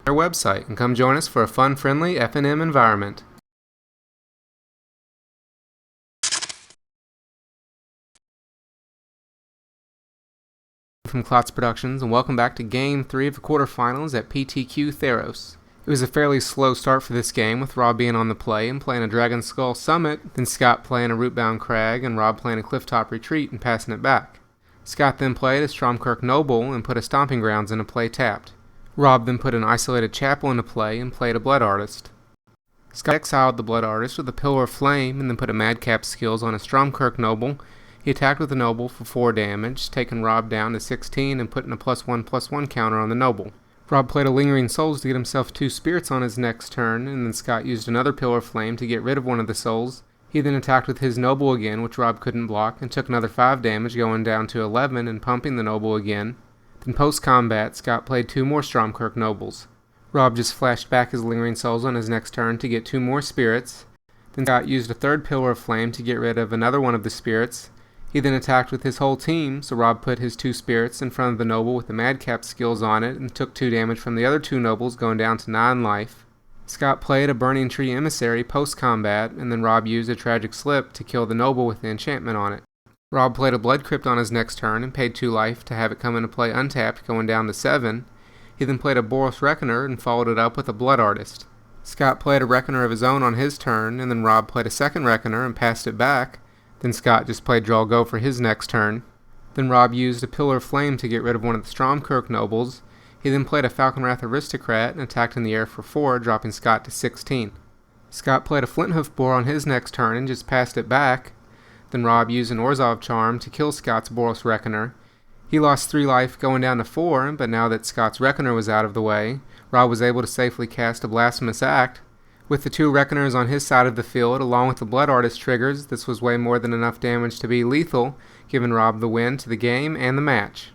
Our website and come join us for a fun, friendly F&M environment. From KlotzProductions, and welcome back to Game 3 of the quarterfinals at PTQ Theros. It was a fairly slow start for this game, with Rob being on the play and playing a Dragonskull Summit, then Scott playing a Rootbound Crag, and Rob playing a Clifftop Retreat and passing it back. Scott then played a Stromkirk Noble and put a Stomping Grounds into play tapped. Rob then put an Isolated Chapel into play and played a Blood Artist. Scott exiled the Blood Artist with a Pillar of Flame and then put a Madcap Skills on a Stromkirk Noble. He attacked with the Noble for 4 damage, taking Rob down to 16 and putting a +1/+1 counter on the Noble. Rob played a Lingering Souls to get himself 2 spirits on his next turn, and then Scott used another Pillar of Flame to get rid of one of the souls. He then attacked with his Noble again, which Rob couldn't block, and took another 5 damage, going down to 11 and pumping the Noble again. Then post-combat, Scott played 2 more Stromkirk Nobles. Rob just flashed back his Lingering Souls on his next turn to get 2 more spirits. Then Scott used a 3rd Pillar of Flame to get rid of another one of the spirits. He then attacked with his whole team, so Rob put his 2 spirits in front of the Noble with the Madcap Skills on it and took 2 damage from the other 2 Nobles, going down to 9 life. Scott played a Burning Tree Emissary post-combat, and then Rob used a Tragic Slip to kill the Noble with the enchantment on it. Rob played a Blood Crypt on his next turn and paid 2 life to have it come into play untapped, going down to 7. He then played a Boros Reckoner and followed it up with a Blood Artist. Scott played a Reckoner of his own on his turn, and then Rob played a second Reckoner and passed it back. Then Scott just played Draw Go for his next turn. Then Rob used a Pillar of Flame to get rid of one of the Stromkirk Nobles. He then played a Falkenrath Aristocrat and attacked in the air for 4, dropping Scott to 16. Scott played a Flinthoof Boar on his next turn and just passed it back. Then Rob used an Orzhov Charm to kill Scott's Boros Reckoner. He lost 3 life, going down to 4, but now that Scott's Reckoner was out of the way, Rob was able to safely cast a Blasphemous Act. With the 2 Reckoners on his side of the field, along with the Blood Artist triggers, this was way more than enough damage to be lethal, giving Rob the win to the game and the match.